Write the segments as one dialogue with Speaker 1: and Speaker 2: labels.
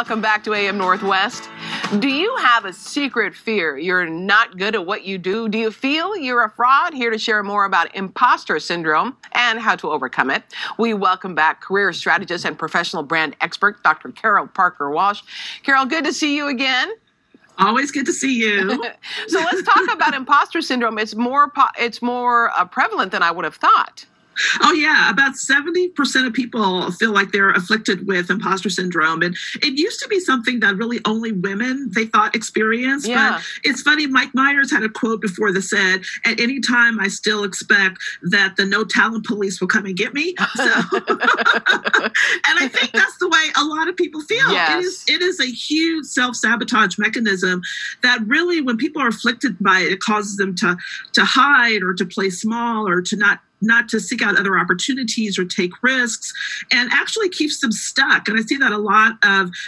Speaker 1: Welcome back to AM Northwest. Do you have a secret fear you're not good at what you do? Do you feel you're a fraud? Here to share more about imposter syndrome and how to overcome it, we welcome back career strategist and professional brand expert, Dr. Parker Walsh. Carol, good to see you again.
Speaker 2: Always good to see you.
Speaker 1: So let's talk about imposter syndrome. It's more prevalent than I would have thought.
Speaker 2: Oh, yeah. About 70% of people feel like they're afflicted with imposter syndrome. And it used to be something that really only women, they thought, experienced.
Speaker 1: Yeah.
Speaker 2: But it's funny, Mike Myers had a quote before that said, at any time I still expect that the no talent police will come and get me. So, and I think that's the way a lot of people feel.
Speaker 1: Yes.
Speaker 2: It is a huge self-sabotage mechanism that really, when people are afflicted by it, it causes them to hide or to play small or to not to seek out other opportunities or take risks, and actually keeps them stuck. And I see that a lot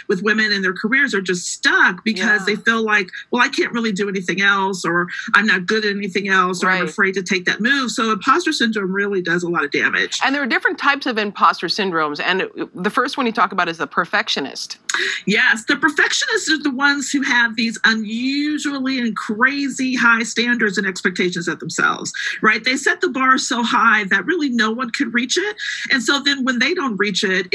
Speaker 2: with women in their careers are just stuck because they feel like, well, I can't really do anything else, or I'm not good at anything else, or I'm afraid to take that move. So imposter syndrome really does a lot of damage.
Speaker 1: And there are different types of imposter syndromes. And the first one you talk about is the perfectionist.
Speaker 2: Yes, the perfectionists are the ones who have these unusually and crazy high standards and expectations of themselves, right? They set the bar so high that really no one can reach it. And so then when they don't reach it,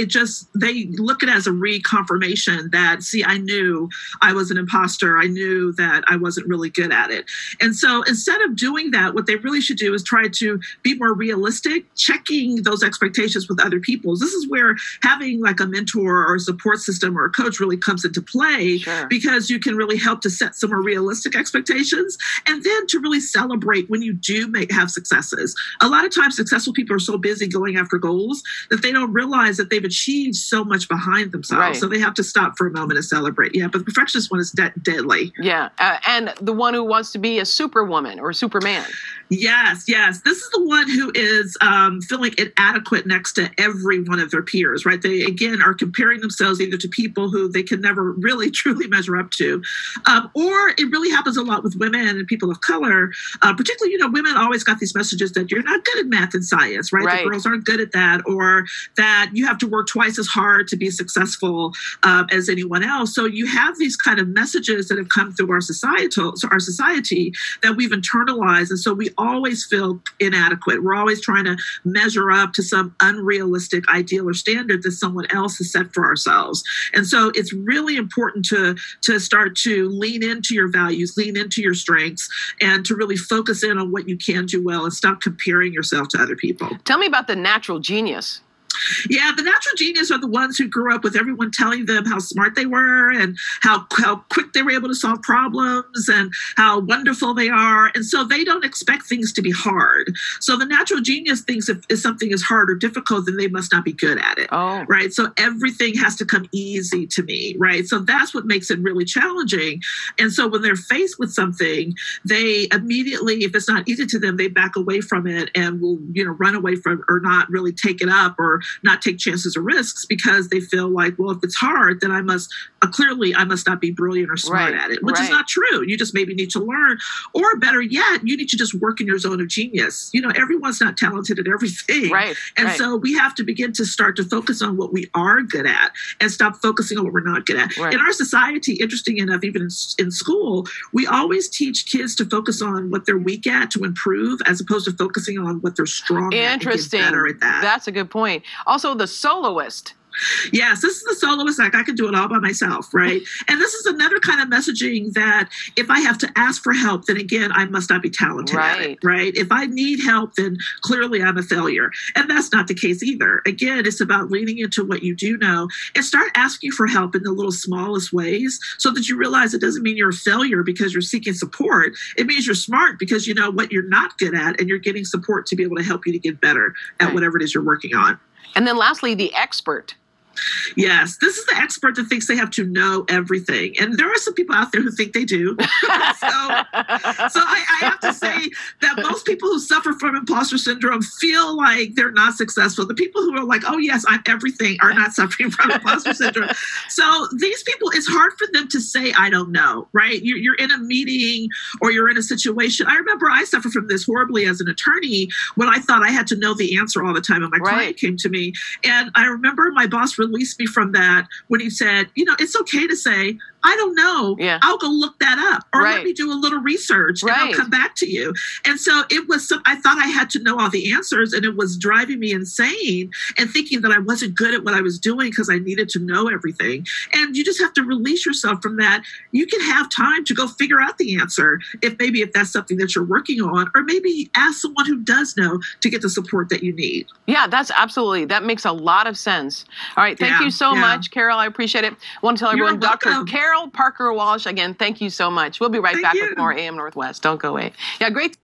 Speaker 2: they look at it as a reconfirmation that, see, I knew I was an imposter. I knew that I wasn't really good at it. And so instead of doing that, what they really should do is try to be more realistic, checking those expectations with other people. This is where having like a mentor or a support system or a coach really comes into play, because you can really help to set some more realistic expectations, and then to really celebrate when you do have successes. A lot of times successful people are so busy going after goals that they don't realize that they've achieved so much behind themselves. So they have to stop for a moment and celebrate. Yeah, but the perfectionist one is deadly.
Speaker 1: Yeah, and the one who wants to be a superwoman or Superman.
Speaker 2: Yes. This is the one who is feeling inadequate next to every one of their peers, right? They, again, are comparing themselves either to people who they can never really truly measure up to, or it really happens a lot with women and people of color, particularly, women always got these messages that you're not good at math and science, right? The girls aren't good at that, or that you have to work twice as hard to be successful as anyone else. So you have these kind of messages that have come through our society that we've internalized. And so we always feel inadequate. We're always trying to measure up to some unrealistic ideal or standard that someone else has set for ourselves. And so it's really important to start to lean into your values, lean into your strengths, and to really focus in on what you can do well and stop comparing yourself to other people.
Speaker 1: Tell me about the natural genius.
Speaker 2: Yeah, the natural genius are the ones who grew up with everyone telling them how smart they were and how quick they were able to solve problems and how wonderful they are. And so they don't expect things to be hard. So the natural genius thinks if something is hard or difficult, then they must not be good at it. Right? So everything has to come easy to me, right? So that's what makes it really challenging. And so when they're faced with something, they immediately, if it's not easy to them, they back away from it and will, run away from or not really take it up or not take chances or risks, because they feel like, well, if it's hard, then I must not be brilliant or smart at it, which is not true. You just maybe need to learn, or better yet, you need to just work in your zone of genius. Everyone's not talented at everything. So we have to begin to start to focus on what we are good at and stop focusing on what we're not good at. In our society, interesting enough, even in school, we always teach kids to focus on what they're weak at to improve, as opposed to focusing on what they're strong at and get better at that.
Speaker 1: That's a good point. Also, the soloist.
Speaker 2: Yes, this is the soloist. Like, I can do it all by myself, right? And this is another kind of messaging that if I have to ask for help, then again, I must not be talented at it, right? If I need help, then clearly I'm a failure. And that's not the case either. Again, it's about leaning into what you do know and start asking for help in the little smallest ways, so that you realize it doesn't mean you're a failure because you're seeking support. It means you're smart because you know what you're not good at, and you're getting support to be able to help you to get better at whatever it is you're working on.
Speaker 1: And then lastly, the expert.
Speaker 2: Yes, this is the expert that thinks they have to know everything. And there are some people out there who think they do. So I have to say that most people who suffer from imposter syndrome feel like they're not successful. The people who are like, oh, yes, I'm everything, are not suffering from imposter syndrome. So these people, it's hard for them to say, I don't know, right? You're in a meeting or you're in a situation. I remember I suffered from this horribly as an attorney when I thought I had to know the answer all the time. And my client came to me. And I remember my boss really released me from that when he said, it's okay to say, I don't know.
Speaker 1: Yeah.
Speaker 2: I'll go look that up, or
Speaker 1: Right.
Speaker 2: let me do a little research and
Speaker 1: Right.
Speaker 2: I'll come back to you. And so it was, I thought I had to know all the answers, and it was driving me insane and thinking that I wasn't good at what I was doing because I needed to know everything. And you just have to release yourself from that. You can have time to go figure out the answer if that's something that you're working on, or maybe ask someone who does know to get the support that you need.
Speaker 1: Yeah, that makes a lot of sense. All right. Thank you so much, Carol. I appreciate it. I want to tell everyone, Dr. Carol Parker Walsh, again, thank you so much. We'll be right back with more AM Northwest. Don't go away. Yeah, great.